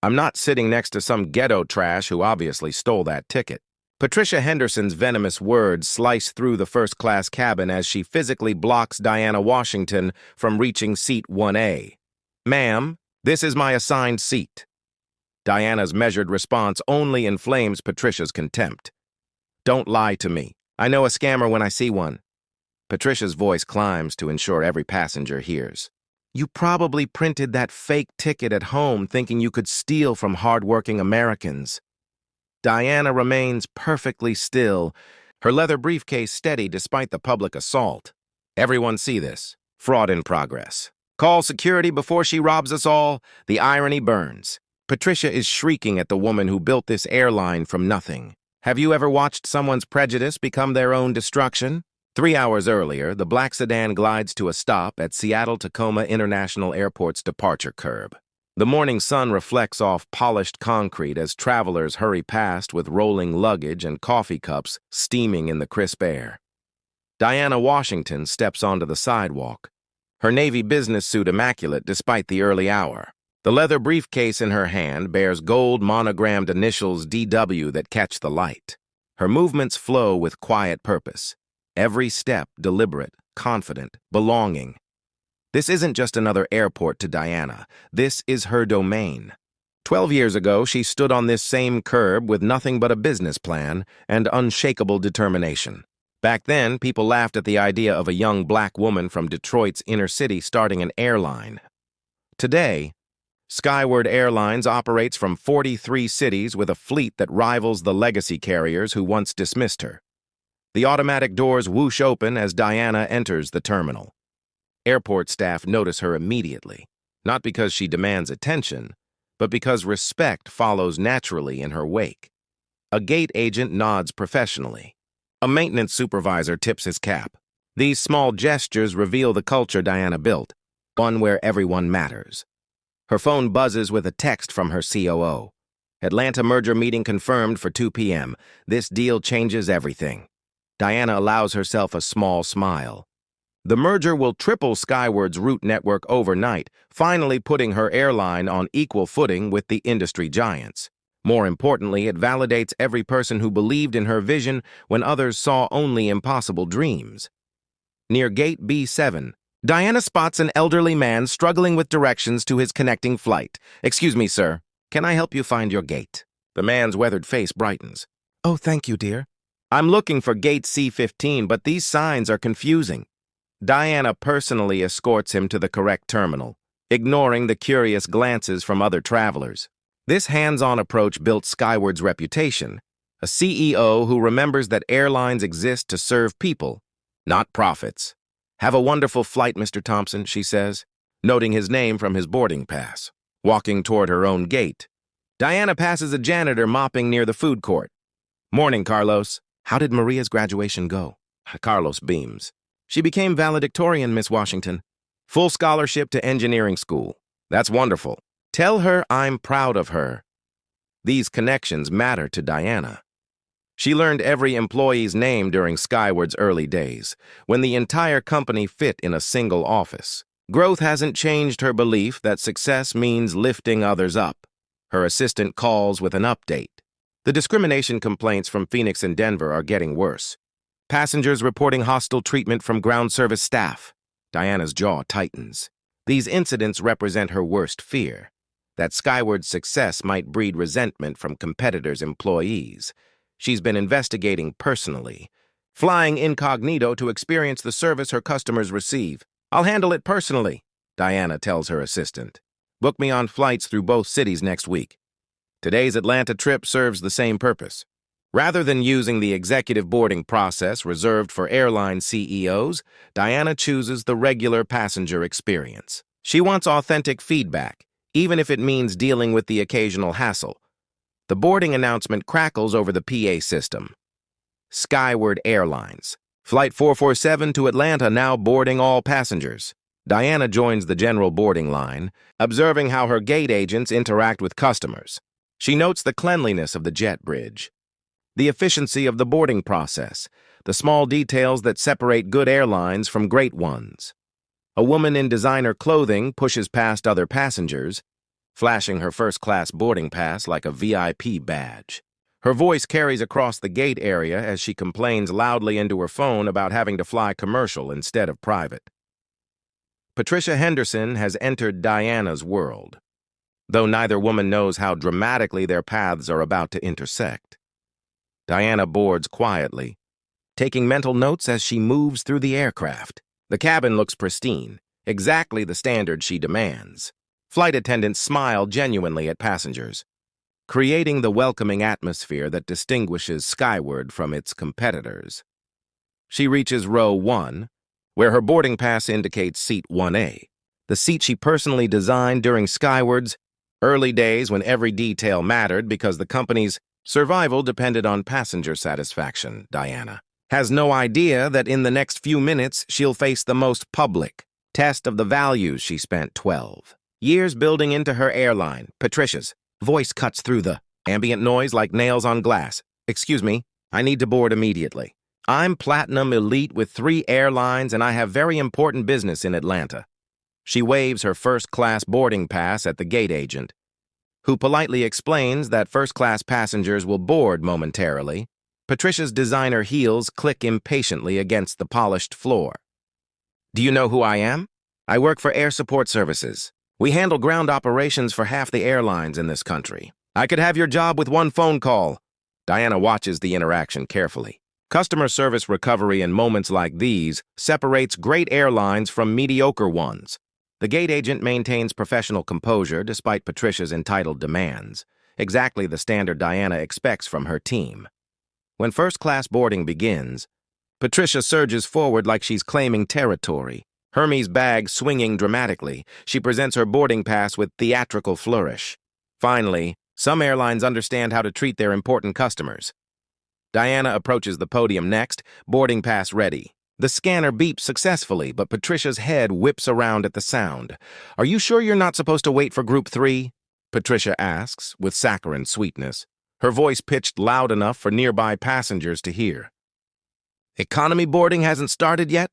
I'm not sitting next to some ghetto trash who obviously stole that ticket. Patricia Henderson's venomous words slice through the first-class cabin as she physically blocks Diana Washington from reaching seat 1A. "Ma'am, this is my assigned seat." Diana's measured response only inflames Patricia's contempt. "Don't lie to me. I know a scammer when I see one." Patricia's voice climbs to ensure every passenger hears. "You probably printed that fake ticket at home thinking you could steal from hardworking Americans." Diana remains perfectly still, her leather briefcase steady despite the public assault. Everyone see this. Fraud in progress. Call security before she robs us all. The irony burns. Patricia is shrieking at the woman who built this airline from nothing. Have you ever watched someone's prejudice become their own destruction? 3 hours earlier, the black sedan glides to a stop at Seattle-Tacoma International Airport's departure curb. The morning sun reflects off polished concrete as travelers hurry past with rolling luggage and coffee cups steaming in the crisp air. Diana Washington steps onto the sidewalk, her navy business suit immaculate despite the early hour. The leather briefcase in her hand bears gold monogrammed initials DW that catch the light. Her movements flow with quiet purpose. Every step deliberate, confident, belonging. This isn't just another airport to Diana. This is her domain. 12 years ago, she stood on this same curb with nothing but a business plan and unshakable determination. Back then, people laughed at the idea of a young black woman from Detroit's inner city starting an airline. Today, Skyward Airlines operates from 43 cities with a fleet that rivals the legacy carriers who once dismissed her. The automatic doors whoosh open as Diana enters the terminal. Airport staff notice her immediately, not because she demands attention, but because respect follows naturally in her wake. A gate agent nods professionally. A maintenance supervisor tips his cap. These small gestures reveal the culture Diana built, one where everyone matters. Her phone buzzes with a text from her COO. Atlanta merger meeting confirmed for 2 p.m. This deal changes everything. Diana allows herself a small smile. The merger will triple Skyward's route network overnight, finally putting her airline on equal footing with the industry giants. More importantly, it validates every person who believed in her vision when others saw only impossible dreams. Near Gate B7, Diana spots an elderly man struggling with directions to his connecting flight. "Excuse me, sir. Can I help you find your gate?" The man's weathered face brightens. "Oh, thank you, dear. I'm looking for Gate C15, but these signs are confusing." Diana personally escorts him to the correct terminal, ignoring the curious glances from other travelers. This hands-on approach built Skyward's reputation, a CEO who remembers that airlines exist to serve people, not profits. "Have a wonderful flight, Mr. Thompson," she says, noting his name from his boarding pass. Walking toward her own gate, Diana passes a janitor mopping near the food court. "Morning, Carlos. How did Maria's graduation go?" Carlos beams. "She became valedictorian, Miss Washington. Full scholarship to engineering school. That's wonderful. Tell her I'm proud of her." These connections matter to Diana. She learned every employee's name during Skyward's early days, when the entire company fit in a single office. Growth hasn't changed her belief that success means lifting others up. Her assistant calls with an update. The discrimination complaints from Phoenix and Denver are getting worse. Passengers reporting hostile treatment from ground service staff. Diana's jaw tightens. These incidents represent her worst fear, that Skyward's success might breed resentment from competitors' employees. She's been investigating personally, flying incognito to experience the service her customers receive. "I'll handle it personally," Diana tells her assistant. "Book me on flights through both cities next week." Today's Atlanta trip serves the same purpose. Rather than using the executive boarding process reserved for airline CEOs, Diana chooses the regular passenger experience. She wants authentic feedback, even if it means dealing with the occasional hassle. The boarding announcement crackles over the PA system. Skyward Airlines. Flight 447 to Atlanta now boarding all passengers. Diana joins the general boarding line, observing how her gate agents interact with customers. She notes the cleanliness of the jet bridge, the efficiency of the boarding process, the small details that separate good airlines from great ones. A woman in designer clothing pushes past other passengers, flashing her first-class boarding pass like a VIP badge. Her voice carries across the gate area as she complains loudly into her phone about having to fly commercial instead of private. Patricia Henderson has entered Diana's world, though neither woman knows how dramatically their paths are about to intersect. Diana boards quietly, taking mental notes as she moves through the aircraft. The cabin looks pristine, exactly the standard she demands. Flight attendants smile genuinely at passengers, creating the welcoming atmosphere that distinguishes Skyward from its competitors. She reaches row 1, where her boarding pass indicates seat 1A, the seat she personally designed during Skyward's early days when every detail mattered because the company's survival depended on passenger satisfaction. Diana has no idea that in the next few minutes she'll face the most public test of the values she spent 12 years building into her airline. Patricia's voice cuts through the ambient noise like nails on glass. "Excuse me, I need to board immediately. I'm Platinum Elite with 3 airlines and I have very important business in Atlanta." She waves her first-class boarding pass at the gate agent, who politely explains that first-class passengers will board momentarily. Patricia's designer heels click impatiently against the polished floor. "Do you know who I am? I work for Air Support Services. We handle ground operations for half the airlines in this country. I could have your job with one phone call." Diana watches the interaction carefully. Customer service recovery in moments like these separates great airlines from mediocre ones. The gate agent maintains professional composure despite Patricia's entitled demands, exactly the standard Diana expects from her team. When first-class boarding begins, Patricia surges forward like she's claiming territory. Hermes' bag swinging dramatically, she presents her boarding pass with theatrical flourish. Finally, some airlines understand how to treat their important customers. Diana approaches the podium next, boarding pass ready. The scanner beeps successfully, but Patricia's head whips around at the sound. "Are you sure you're not supposed to wait for Group 3? Patricia asks, with saccharine sweetness, her voice pitched loud enough for nearby passengers to hear. "Economy boarding hasn't started yet?"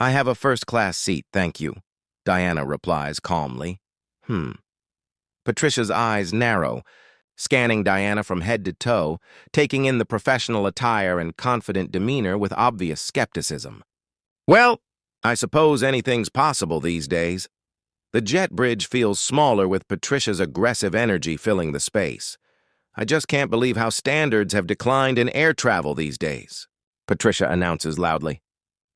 "I have a first-class seat, thank you," Diana replies calmly. Patricia's eyes narrow, scanning Diana from head to toe, taking in the professional attire and confident demeanor with obvious skepticism. "Well, I suppose anything's possible these days." The jet bridge feels smaller with Patricia's aggressive energy filling the space. "I just can't believe how standards have declined in air travel these days," Patricia announces loudly.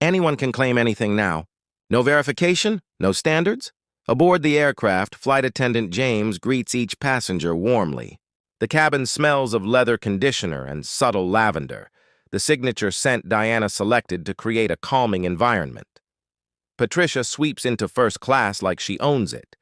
"Anyone can claim anything now. No verification, no standards." Aboard the aircraft, flight attendant James greets each passenger warmly. The cabin smells of leather conditioner and subtle lavender, the signature scent Diana selected to create a calming environment. Patricia sweeps into first class like she owns it,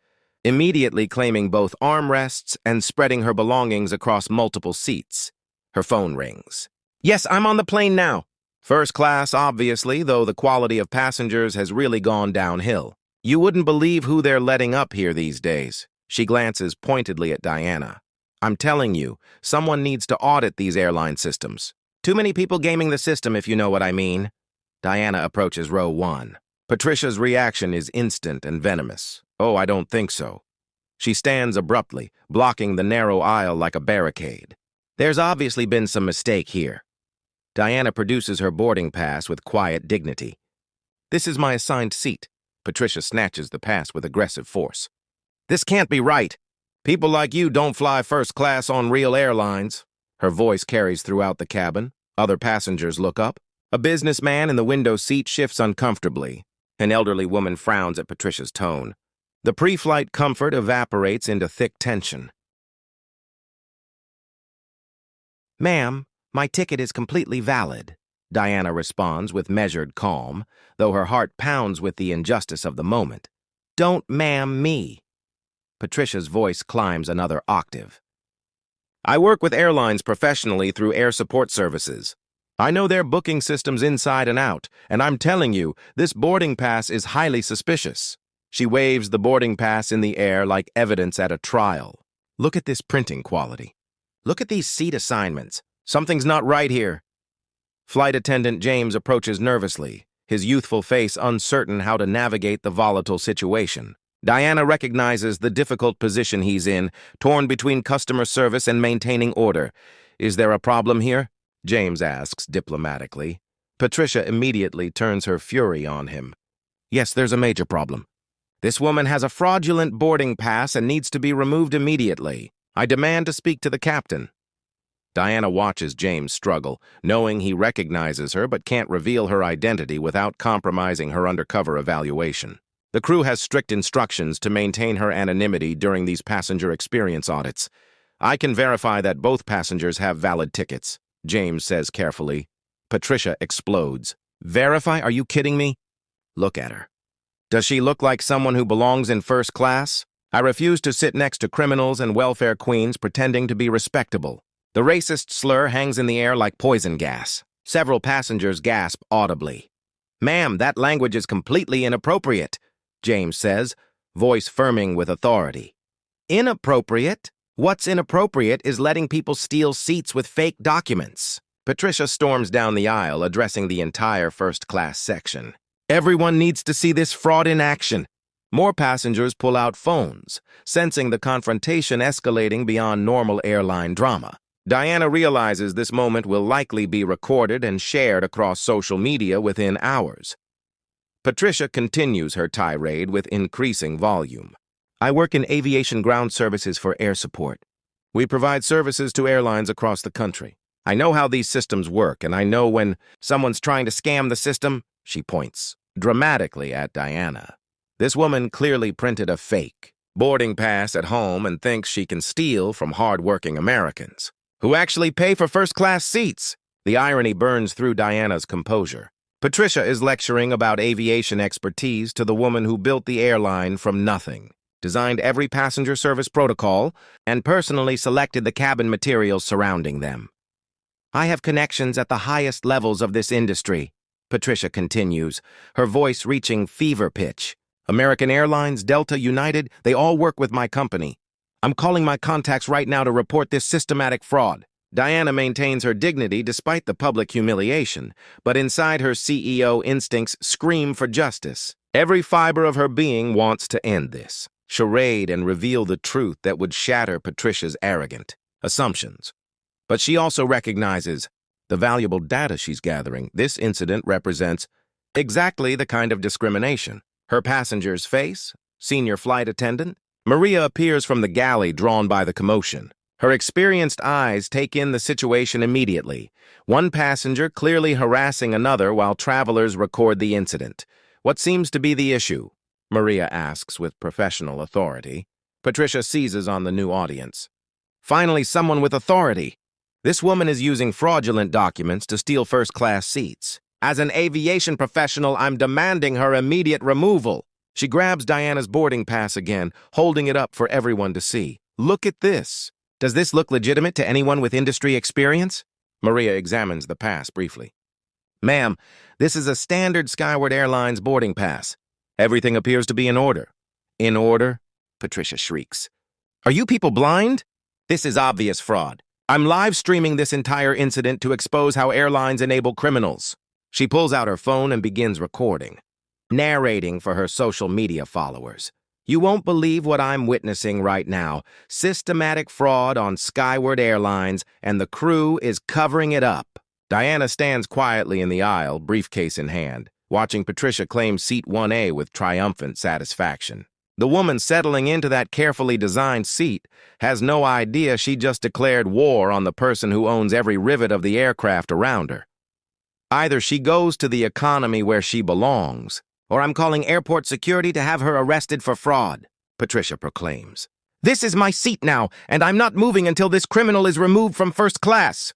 immediately claiming both armrests and spreading her belongings across multiple seats. Her phone rings. "Yes, I'm on the plane now." First class, obviously, though the quality of passengers has really gone downhill. "You wouldn't believe who they're letting up here these days." She glances pointedly at Diana. "I'm telling you, someone needs to audit these airline systems. Too many people gaming the system, if you know what I mean." Diana approaches row 1. Patricia's reaction is instant and venomous. "Oh, I don't think so." She stands abruptly, blocking the narrow aisle like a barricade. "There's obviously been some mistake here." Diana produces her boarding pass with quiet dignity. "This is my assigned seat." Patricia snatches the pass with aggressive force. "This can't be right. People like you don't fly first class on real airlines." Her voice carries throughout the cabin. Other passengers look up. A businessman in the window seat shifts uncomfortably. An elderly woman frowns at Patricia's tone. The pre-flight comfort evaporates into thick tension. "Ma'am, my ticket is completely valid," Diana responds with measured calm, though her heart pounds with the injustice of the moment. "Don't ma'am me." Patricia's voice climbs another octave. "I work with airlines professionally through Air Support Services. I know their booking systems inside and out, and I'm telling you, this boarding pass is highly suspicious." She waves the boarding pass in the air like evidence at a trial. "Look at this printing quality. Look at these seat assignments. Something's not right here." Flight attendant James approaches nervously, his youthful face uncertain how to navigate the volatile situation. Diana recognizes the difficult position he's in, torn between customer service and maintaining order. Is there a problem here? James asks diplomatically. Patricia immediately turns her fury on him. Yes, there's a major problem. This woman has a fraudulent boarding pass and needs to be removed immediately. I demand to speak to the captain. Diana watches James struggle, knowing he recognizes her but can't reveal her identity without compromising her undercover evaluation. The crew has strict instructions to maintain her anonymity during these passenger experience audits. I can verify that both passengers have valid tickets, James says carefully. Patricia explodes. Verify? Are you kidding me? Look at her. Does she look like someone who belongs in first class? I refuse to sit next to criminals and welfare queens pretending to be respectable. The racist slur hangs in the air like poison gas. Several passengers gasp audibly. Ma'am, that language is completely inappropriate, James says, voice firming with authority. Inappropriate? What's inappropriate is letting people steal seats with fake documents. Patricia storms down the aisle, addressing the entire first-class section. Everyone needs to see this fraud in action. More passengers pull out phones, sensing the confrontation escalating beyond normal airline drama. Diana realizes this moment will likely be recorded and shared across social media within hours. Patricia continues her tirade with increasing volume. I work in aviation ground services for air support. We provide services to airlines across the country. I know how these systems work, and I know when someone's trying to scam the system, she points dramatically at Diana. This woman clearly printed a fake boarding pass at home and thinks she can steal from hard-working Americans who actually pay for first-class seats. The irony burns through Diana's composure. Patricia is lecturing about aviation expertise to the woman who built the airline from nothing, designed every passenger service protocol, and personally selected the cabin materials surrounding them. I have connections at the highest levels of this industry, Patricia continues, her voice reaching fever pitch. American Airlines, Delta, United, they all work with my company. I'm calling my contacts right now to report this systematic fraud. Diana maintains her dignity despite the public humiliation, but inside her CEO instincts scream for justice. Every fiber of her being wants to end this charade and reveal the truth that would shatter Patricia's arrogant assumptions. But she also recognizes the valuable data she's gathering. This incident represents exactly the kind of discrimination. Her passenger's face, senior flight attendant. Maria appears from the galley drawn by the commotion. Her experienced eyes take in the situation immediately. One passenger clearly harassing another while travelers record the incident. What seems to be the issue? Maria asks with professional authority. Patricia seizes on the new audience. Finally, someone with authority. This woman is using fraudulent documents to steal first-class seats. As an aviation professional, I'm demanding her immediate removal. She grabs Diana's boarding pass again, holding it up for everyone to see. Look at this. Does this look legitimate to anyone with industry experience? Maria examines the pass briefly. Ma'am, this is a standard Skyward Airlines boarding pass. Everything appears to be in order. In order? Patricia shrieks. Are you people blind? This is obvious fraud. I'm live streaming this entire incident to expose how airlines enable criminals. She pulls out her phone and begins recording, narrating for her social media followers. You won't believe what I'm witnessing right now. Systematic fraud on Skyward Airlines, and the crew is covering it up. Diana stands quietly in the aisle, briefcase in hand, watching Patricia claim seat 1A with triumphant satisfaction. The woman settling into that carefully designed seat has no idea she just declared war on the person who owns every rivet of the aircraft around her. Either she goes to the economy where she belongs, or I'm calling airport security to have her arrested for fraud, Patricia proclaims. This is my seat now, and I'm not moving until this criminal is removed from first class.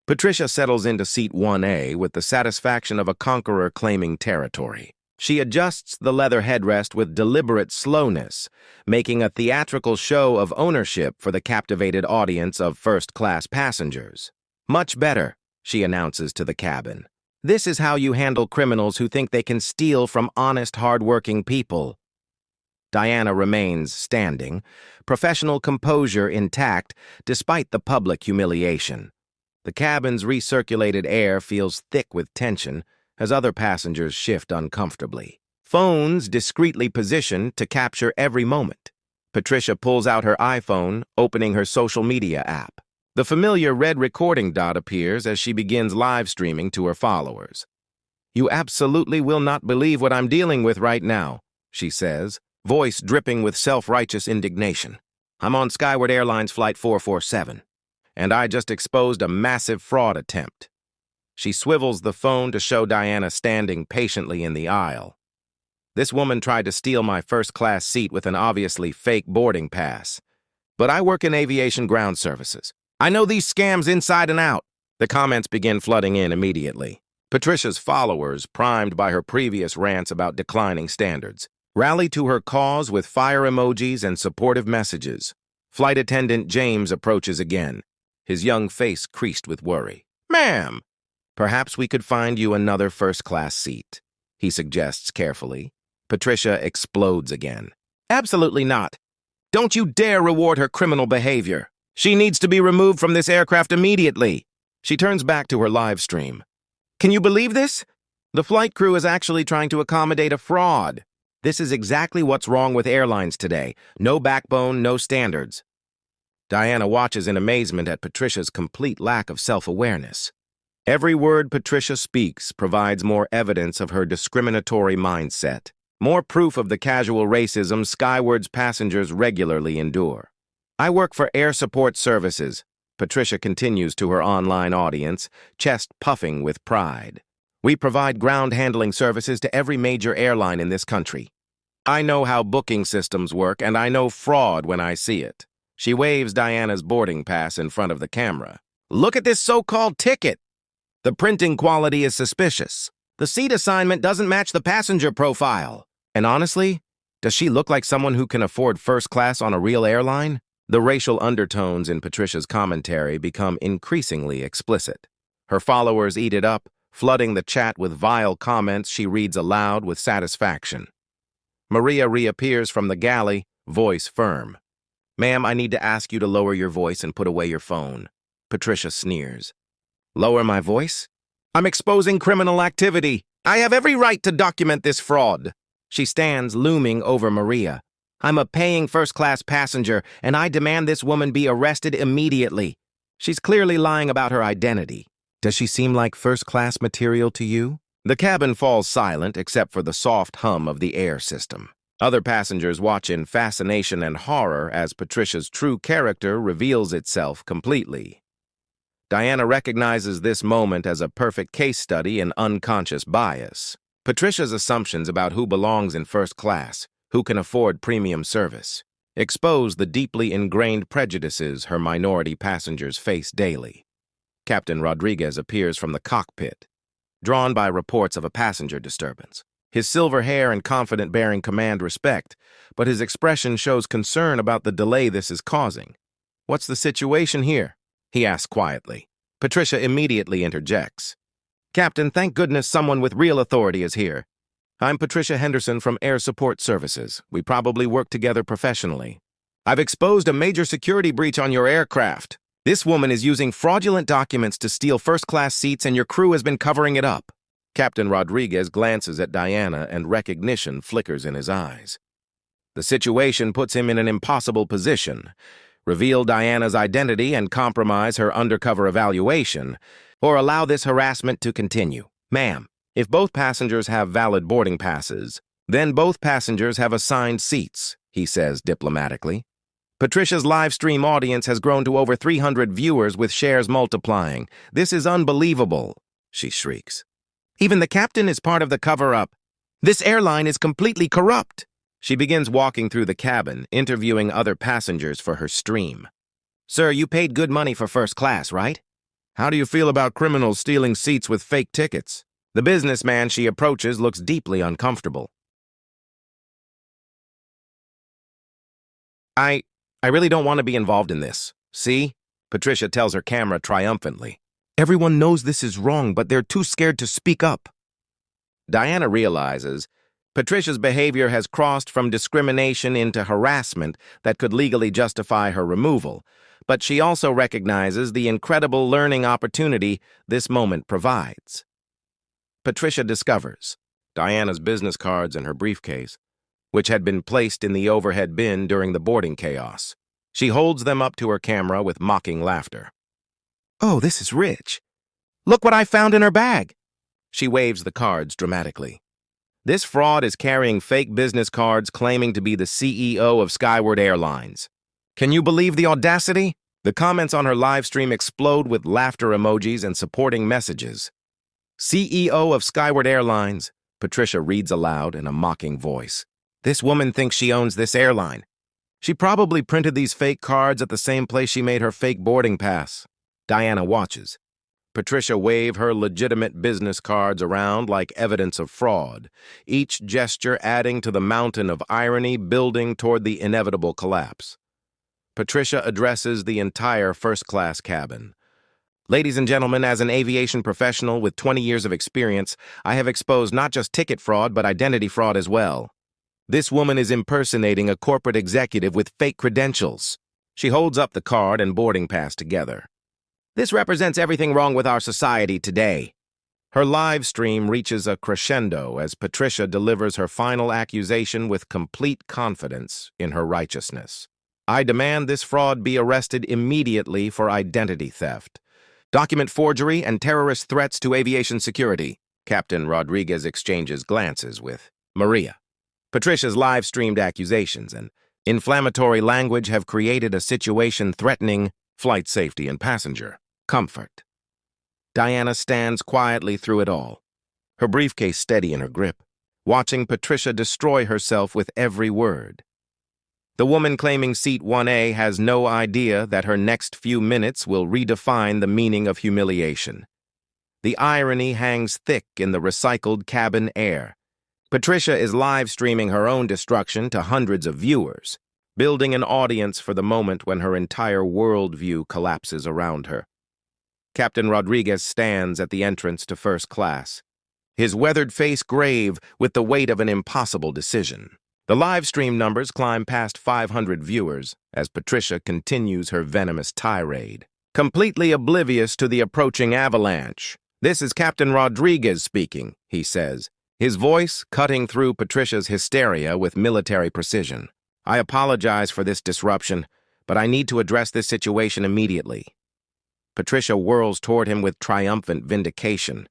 Patricia settles into seat 1A with the satisfaction of a conqueror claiming territory. She adjusts the leather headrest with deliberate slowness, making a theatrical show of ownership for the captivated audience of first-class passengers. Much better, she announces to the cabin. This is how you handle criminals who think they can steal from honest, hard-working people. Diana remains standing, professional composure intact despite the public humiliation. The cabin's recirculated air feels thick with tension as other passengers shift uncomfortably. phones discreetly positioned to capture every moment. Patricia pulls out her iPhone, opening her social media app. The familiar red recording dot appears as she begins live streaming to her followers. "You absolutely will not believe what I'm dealing with right now," she says, voice dripping with self-righteous indignation. "I'm on Skyward Airlines Flight 447, and I just exposed a massive fraud attempt." She swivels the phone to show Diana standing patiently in the aisle. "This woman tried to steal my first-class seat with an obviously fake boarding pass. But I work in aviation ground services. I know these scams inside and out." The comments begin flooding in immediately. Patricia's followers, primed by her previous rants about declining standards, rally to her cause with fire emojis and supportive messages. Flight attendant James approaches again, his young face creased with worry. "Ma'am, perhaps we could find you another first-class seat," he suggests carefully. Patricia explodes again. "Absolutely not. Don't you dare reward her criminal behavior. She needs to be removed from this aircraft immediately." She turns back to her live stream. "Can you believe this? The flight crew is actually trying to accommodate a fraud. This is exactly what's wrong with airlines today. No backbone, no standards." Diana watches in amazement at Patricia's complete lack of self-awareness. Every word Patricia speaks provides more evidence of her discriminatory mindset, more proof of the casual racism Skyward's passengers regularly endure. "I work for Air Support Services," Patricia continues to her online audience, chest puffing with pride. "We provide ground handling services to every major airline in this country. I know how booking systems work, and I know fraud when I see it." She waves Diana's boarding pass in front of the camera. "Look at this so-called ticket. The printing quality is suspicious. The seat assignment doesn't match the passenger profile. And honestly, does she look like someone who can afford first class on a real airline?" The racial undertones in Patricia's commentary become increasingly explicit. Her followers eat it up, flooding the chat with vile comments she reads aloud with satisfaction. Maria reappears from the galley, voice firm. "Ma'am, I need to ask you to lower your voice and put away your phone." Patricia sneers. "Lower my voice? I'm exposing criminal activity. I have every right to document this fraud." She stands looming over Maria. "I'm a paying first-class passenger, and I demand this woman be arrested immediately." She's clearly lying about her identity. "Does she seem like first-class material to you?" The cabin falls silent except for the soft hum of the air system. Other passengers watch in fascination and horror as Patricia's true character reveals itself completely. Diana recognizes this moment as a perfect case study in unconscious bias. Patricia's assumptions about who belongs in first class, who can afford premium service, expose the deeply ingrained prejudices her minority passengers face daily. Captain Rodriguez appears from the cockpit, drawn by reports of a passenger disturbance. His silver hair and confident bearing command respect, but his expression shows concern about the delay this is causing. "What's the situation here?" he asks quietly. Patricia immediately interjects. "Captain, thank goodness someone with real authority is here. I'm Patricia Henderson from Air Support Services. We probably work together professionally. I've exposed a major security breach on your aircraft. This woman is using fraudulent documents to steal first-class seats, and your crew has been covering it up." Captain Rodriguez glances at Diana, and recognition flickers in his eyes. The situation puts him in an impossible position: reveal Diana's identity and compromise her undercover evaluation, or allow this harassment to continue. "Ma'am, if both passengers have valid boarding passes, then both passengers have assigned seats," he says diplomatically. Patricia's live stream audience has grown to over 300 viewers, with shares multiplying. "This is unbelievable," she shrieks. "Even the captain is part of the cover-up. This airline is completely corrupt." She begins walking through the cabin, interviewing other passengers for her stream. "Sir, you paid good money for first class, right? How do you feel about criminals stealing seats with fake tickets?" The businessman she approaches looks deeply uncomfortable. I really don't want to be involved in this. See?" Patricia tells her camera triumphantly. "Everyone knows this is wrong, but they're too scared to speak up." Diana realizes Patricia's behavior has crossed from discrimination into harassment that could legally justify her removal, but she also recognizes the incredible learning opportunity this moment provides. Patricia discovers Diana's business cards and her briefcase, which had been placed in the overhead bin during the boarding chaos. She holds them up to her camera with mocking laughter. "Oh, this is rich. Look what I found in her bag." She waves the cards dramatically. This fraud is carrying fake business cards claiming to be the CEO of Skyward Airlines. Can you believe the audacity? The comments on her live stream explode with laughter emojis and supporting messages. "CEO of Skyward Airlines," Patricia reads aloud in a mocking voice. "This woman thinks she owns this airline. She probably printed these fake cards at the same place she made her fake boarding pass." Diana watches. Patricia wave her legitimate business cards around like evidence of fraud, each gesture adding to the mountain of irony building toward the inevitable collapse. Patricia addresses the entire first-class cabin. "Ladies and gentlemen, as an aviation professional with 20 years of experience, I have exposed not just ticket fraud but identity fraud as well. This woman is impersonating a corporate executive with fake credentials." She holds up the card and boarding pass together. "This represents everything wrong with our society today." Her live stream reaches a crescendo as Patricia delivers her final accusation with complete confidence in her righteousness. "I demand this fraud be arrested immediately for identity theft, document forgery, and terrorist threats to aviation security." Captain Rodriguez exchanges glances with Maria. Patricia's live-streamed accusations and inflammatory language have created a situation threatening flight safety and passenger comfort. Diana stands quietly through it all, her briefcase steady in her grip, watching Patricia destroy herself with every word. The woman claiming seat 1A has no idea that her next few minutes will redefine the meaning of humiliation. The irony hangs thick in the recycled cabin air. Patricia is live-streaming her own destruction to hundreds of viewers, building an audience for the moment when her entire worldview collapses around her. Captain Rodriguez stands at the entrance to first class, his weathered face grave with the weight of an impossible decision. The live stream numbers climb past 500 viewers as Patricia continues her venomous tirade, completely oblivious to the approaching avalanche. "This is Captain Rodriguez speaking," he says, his voice cutting through Patricia's hysteria with military precision. "I apologize for this disruption, but I need to address this situation immediately." Patricia whirls toward him with triumphant vindication.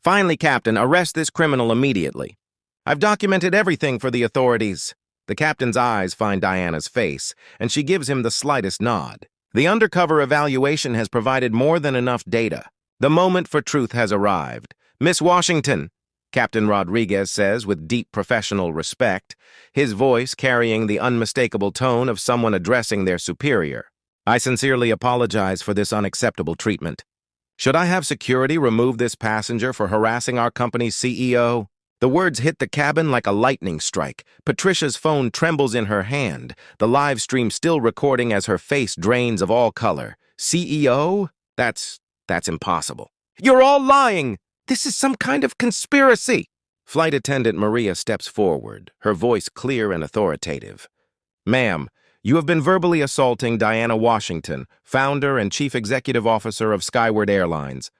"Finally, Captain, arrest this criminal immediately. I've documented everything for the authorities." The captain's eyes find Diana's face, and she gives him the slightest nod. "The undercover evaluation has provided more than enough data. The moment for truth has arrived. Miss Washington," Captain Rodriguez says with deep professional respect, his voice carrying the unmistakable tone of someone addressing their superior. "I sincerely apologize for this unacceptable treatment. Should I have security remove this passenger for harassing our company's CEO?" The words hit the cabin like a lightning strike. Patricia's phone trembles in her hand, the live stream still recording as her face drains of all color. "CEO? That's impossible." "You're all lying! This is some kind of conspiracy!" Flight attendant Maria steps forward, her voice clear and authoritative. "Ma'am, you have been verbally assaulting Diana Washington, founder and chief executive officer of Skyward Airlines.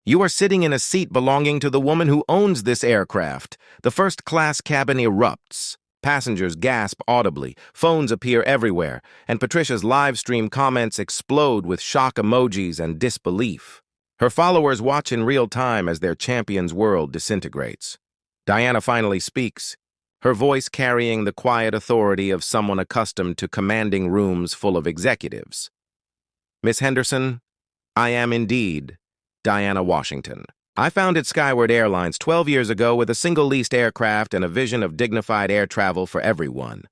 You are sitting in a seat belonging to the woman who owns this aircraft." The first-class cabin erupts. Passengers gasp audibly, phones appear everywhere, and Patricia's live stream comments explode with shock emojis and disbelief. Her followers watch in real time as their champion's world disintegrates. Diana finally speaks, her voice carrying the quiet authority of someone accustomed to commanding rooms full of executives. "Miss Henderson, I am indeed Diana Washington. I founded Skyward Airlines 12 years ago with a single leased aircraft and a vision of dignified air travel for everyone."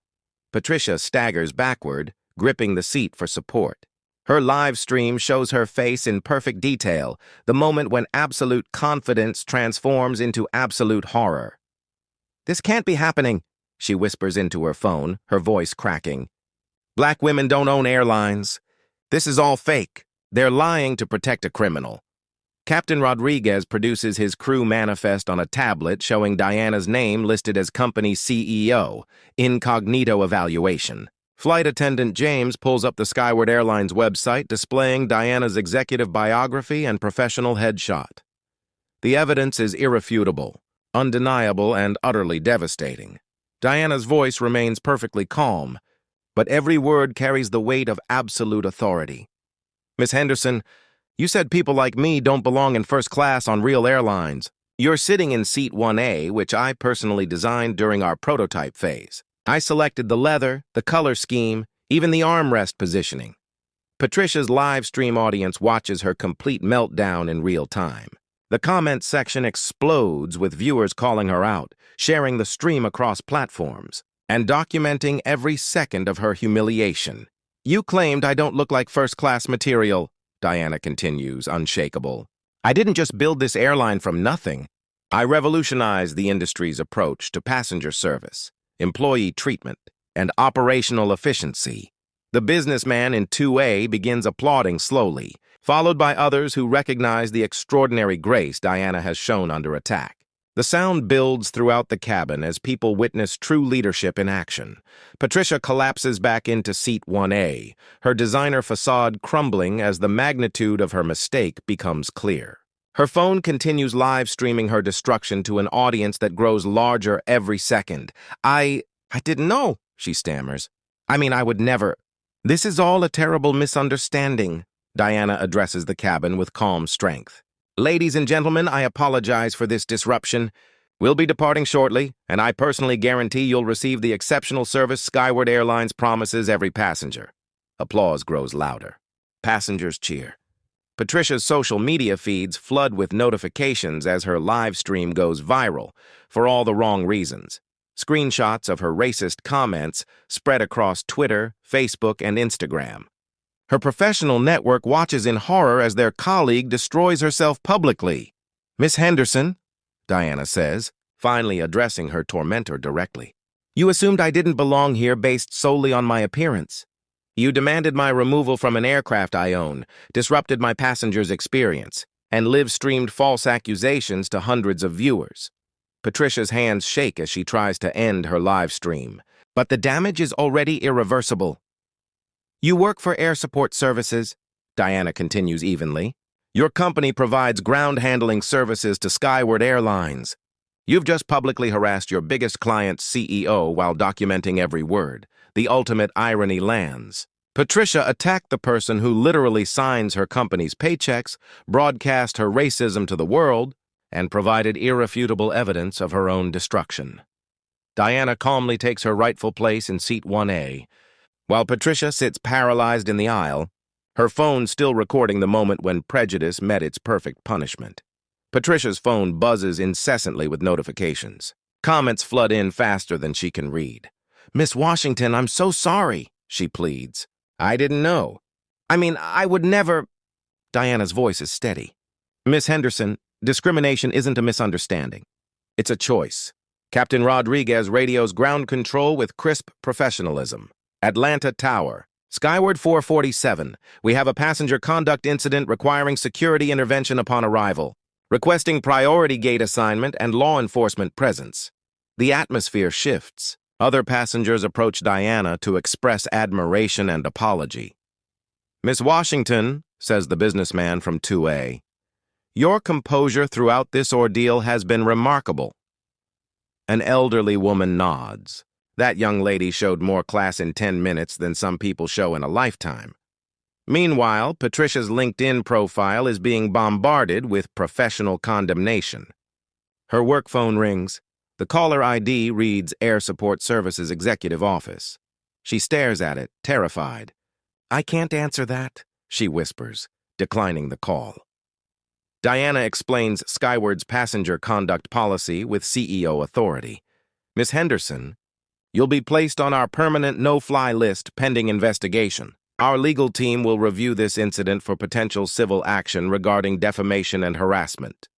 Patricia staggers backward, gripping the seat for support. Her live stream shows her face in perfect detail, the moment when absolute confidence transforms into absolute horror. "This can't be happening," she whispers into her phone, her voice cracking. "Black women don't own airlines. This is all fake. They're lying to protect a criminal." Captain Rodriguez produces his crew manifest on a tablet showing Diana's name listed as company CEO, incognito evaluation. Flight attendant James pulls up the Skyward Airlines website displaying Diana's executive biography and professional headshot. The evidence is irrefutable. undeniable and utterly devastating. Diana's voice remains perfectly calm, but every word carries the weight of absolute authority. Miss Henderson, you said people like me don't belong in first class on real airlines. You're sitting in seat 1A, which I personally designed during our prototype phase. I selected the leather, the color scheme, even the armrest positioning. Patricia's live stream audience watches her complete meltdown in real time. The comments section explodes with viewers calling her out, sharing the stream across platforms, and documenting every second of her humiliation. You claimed I don't look like first-class material, Diana continues, unshakable. I didn't just build this airline from nothing. I revolutionized the industry's approach to passenger service, employee treatment, and operational efficiency. The businessman in 2A begins applauding slowly, followed by others who recognize the extraordinary grace Diana has shown under attack. The sound builds throughout the cabin as people witness true leadership in action. Patricia collapses back into seat 1A, her designer facade crumbling as the magnitude of her mistake becomes clear. Her phone continues live streaming her destruction to an audience that grows larger every second. I didn't know, she stammers. I would never. This is all a terrible misunderstanding. Diana addresses the cabin with calm strength. Ladies and gentlemen, I apologize for this disruption. We'll be departing shortly, and I personally guarantee you'll receive the exceptional service Skyward Airlines promises every passenger. Applause grows louder. Passengers cheer. Patricia's social media feeds flood with notifications as her live stream goes viral, for all the wrong reasons. Screenshots of her racist comments spread across Twitter, Facebook, and Instagram. Her professional network watches in horror as their colleague destroys herself publicly. Miss Henderson, Diana says, finally addressing her tormentor directly. You assumed I didn't belong here based solely on my appearance. You demanded my removal from an aircraft I own, disrupted my passengers' experience, and live-streamed false accusations to hundreds of viewers. Patricia's hands shake as she tries to end her live stream, but the damage is already irreversible. You work for Air Support Services, Diana continues evenly. Your company provides ground handling services to Skyward Airlines. You've just publicly harassed your biggest client's CEO while documenting every word. The ultimate irony lands. Patricia attacked the person who literally signs her company's paychecks, broadcast her racism to the world, and provided irrefutable evidence of her own destruction. Diana calmly takes her rightful place in seat 1A, while Patricia sits paralyzed in the aisle, her phone still recording the moment when prejudice met its perfect punishment. Patricia's phone buzzes incessantly with notifications. Comments flood in faster than she can read. Miss Washington, I'm so sorry, she pleads. I didn't know. I would never. Diana's voice is steady. Miss Henderson, discrimination isn't a misunderstanding. It's a choice. Captain Rodriguez radios ground control with crisp professionalism. Atlanta Tower. Skyward 447. We have a passenger conduct incident requiring security intervention upon arrival. Requesting priority gate assignment and law enforcement presence. The atmosphere shifts. Other passengers approach Diana to express admiration and apology. Miss Washington, says the businessman from 2A, your composure throughout this ordeal has been remarkable. An elderly woman nods. That young lady showed more class in 10 minutes than some people show in a lifetime. Meanwhile, Patricia's LinkedIn profile is being bombarded with professional condemnation. Her work phone rings. The caller ID reads Air Support Services Executive Office. She stares at it, terrified. I can't answer that, she whispers, declining the call. Diana explains Skyward's passenger conduct policy with CEO authority. Miss Henderson, you'll be placed on our permanent no-fly list pending investigation. Our legal team will review this incident for potential civil action regarding defamation and harassment.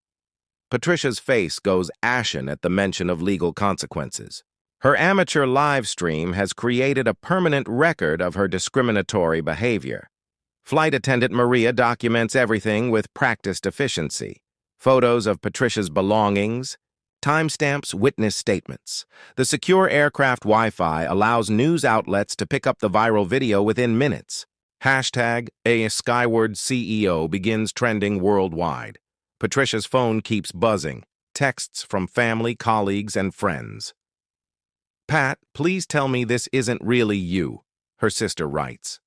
Patricia's face goes ashen at the mention of legal consequences. Her amateur live stream has created a permanent record of her discriminatory behavior. Flight attendant Maria documents everything with practiced efficiency. Photos of Patricia's belongings, timestamps, witness statements. The secure aircraft Wi-Fi allows news outlets to pick up the viral video within minutes. Hashtag A Skyward CEO begins trending worldwide. Patricia's phone keeps buzzing. texts from family, colleagues, and friends. "Pat, please tell me this isn't really you," her sister writes.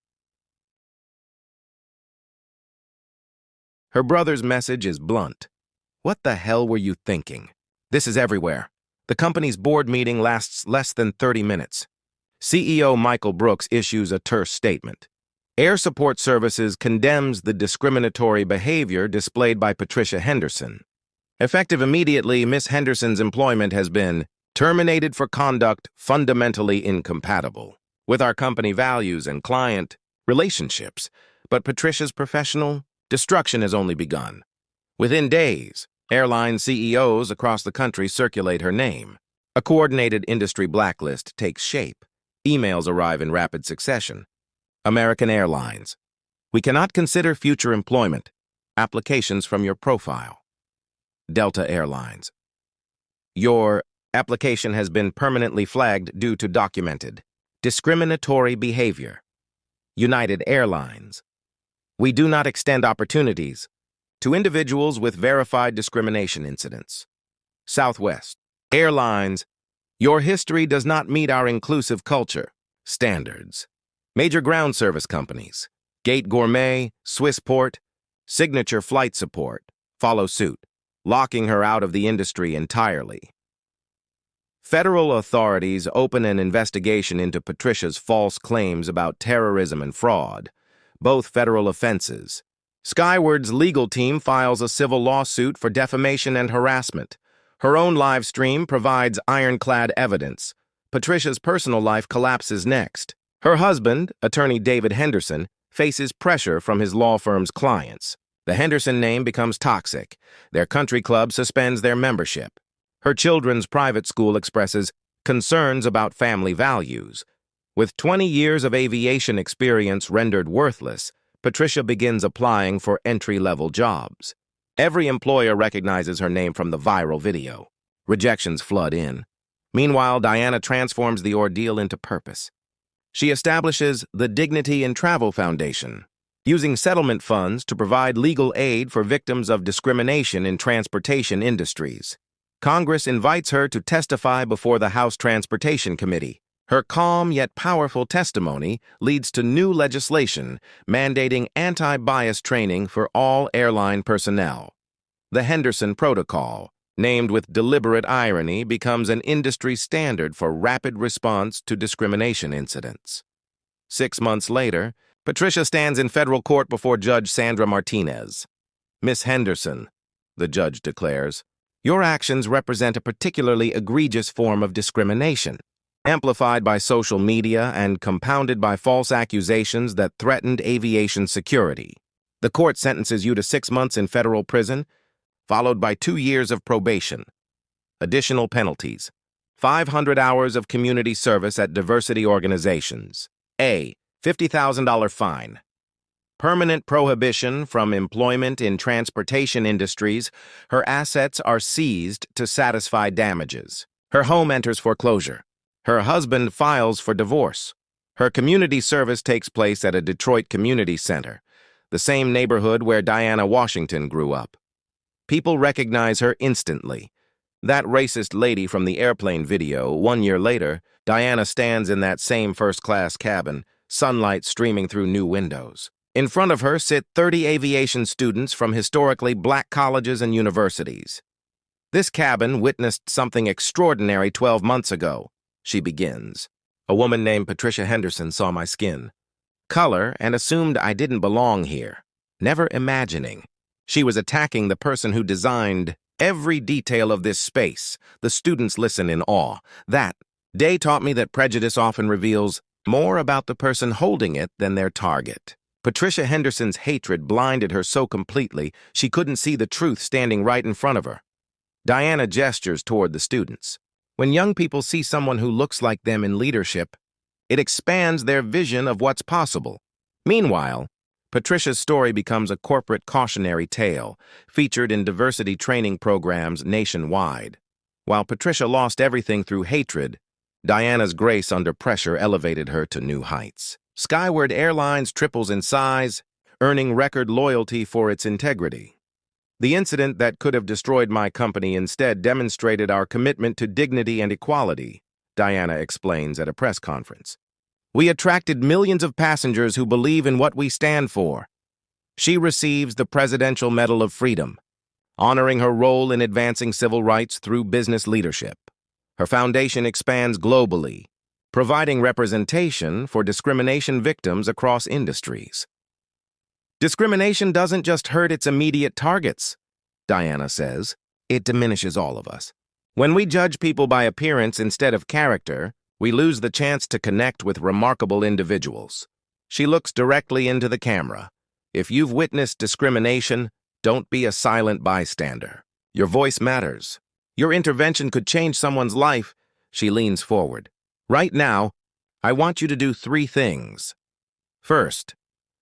Her brother's message is blunt. "What the hell were you thinking? This is everywhere. The company's board meeting lasts less than 30 minutes. CEO Michael Brooks issues a terse statement. Air Support Services condemns the discriminatory behavior displayed by Patricia Henderson. Effective immediately, Miss Henderson's employment has been terminated for conduct fundamentally incompatible with our company values and client relationships, but Patricia's professional destruction has only begun. Within days, airline CEOs across the country circulate her name. A coordinated industry blacklist takes shape. Emails arrive in rapid succession. American Airlines. We cannot consider future employment. Applications from your profile. Delta Airlines. Your application has been permanently flagged due to documented discriminatory behavior. United Airlines. We do not extend opportunities to individuals with verified discrimination incidents. Southwest Airlines. Your history does not meet our inclusive culture standards. Major ground service companies, Gate Gourmet, Swissport, Signature Flight Support, follow suit, locking her out of the industry entirely. Federal authorities open an investigation into Patricia's false claims about terrorism and fraud, both federal offenses. Skyward's legal team files a civil lawsuit for defamation and harassment. Her own live stream provides ironclad evidence. Patricia's personal life collapses next. Her husband, attorney David Henderson, faces pressure from his law firm's clients. The Henderson name becomes toxic. Their country club suspends their membership. Her children's private school expresses concerns about family values. With 20 years of aviation experience rendered worthless, Patricia begins applying for entry-level jobs. Every employer recognizes her name from the viral video. Rejections flood in. Meanwhile, Diana transforms the ordeal into purpose. She establishes the Dignity in Travel Foundation, using settlement funds to provide legal aid for victims of discrimination in transportation industries. Congress invites her to testify before the House Transportation Committee. Her calm yet powerful testimony leads to new legislation mandating anti-bias training for all airline personnel. The Henderson Protocol, named with deliberate irony, becomes an industry standard for rapid response to discrimination incidents. 6 months later, Patricia stands in federal court before Judge Sandra Martinez. "Miss Henderson," the judge declares, "your actions represent a particularly egregious form of discrimination, amplified by social media and compounded by false accusations that threatened aviation security. The court sentences you to 6 months in federal prison, followed by 2 years of probation. Additional penalties: 500 hours of community service at diversity organizations. A $50,000 fine. Permanent prohibition from employment in transportation industries. Her assets are seized to satisfy damages. Her home enters foreclosure. Her husband files for divorce. Her community service takes place at a Detroit community center, the same neighborhood where Diana Washington grew up. People recognize her instantly. That racist lady from the airplane video. 1 year later, Diana stands in that same first-class cabin, sunlight streaming through new windows. In front of her sit 30 aviation students from historically black colleges and universities. "This cabin witnessed something extraordinary 12 months ago," she begins. "A woman named Patricia Henderson saw my skin color and assumed I didn't belong here, never imagining she was attacking the person who designed every detail of this space." The students listen in awe. "That day taught me that prejudice often reveals more about the person holding it than their target." Patricia Henderson's hatred blinded her so completely she couldn't see the truth standing right in front of her. Diana gestures toward the students. When young people see someone who looks like them in leadership, it expands their vision of what's possible. Meanwhile, Patricia's story becomes a corporate cautionary tale, featured in diversity training programs nationwide. While Patricia lost everything through hatred, Diana's grace under pressure elevated her to new heights. Skyward Airlines triples in size, earning record loyalty for its integrity. The incident that could have destroyed my company instead demonstrated our commitment to dignity and equality, Diana explains at a press conference. We attracted millions of passengers who believe in what we stand for. She receives the Presidential Medal of Freedom, honoring her role in advancing civil rights through business leadership. Her foundation expands globally, providing representation for discrimination victims across industries. Discrimination doesn't just hurt its immediate targets, Diana says. It diminishes all of us. When we judge people by appearance instead of character, we lose the chance to connect with remarkable individuals. She looks directly into the camera. If you've witnessed discrimination, don't be a silent bystander. Your voice matters. Your intervention could change someone's life. She leans forward. Right now, I want you to do 3 things. First,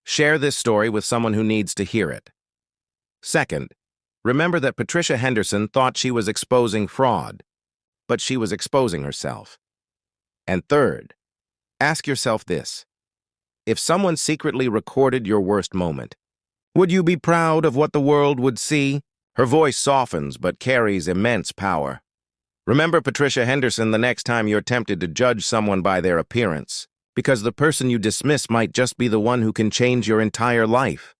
share this story with someone who needs to hear it. Second, remember that Patricia Henderson thought she was exposing fraud, but she was exposing herself. And third, ask yourself this. If someone secretly recorded your worst moment, would you be proud of what the world would see? Her voice softens but carries immense power. Remember Patricia Henderson the next time you're tempted to judge someone by their appearance, because the person you dismiss might just be the one who can change your entire life.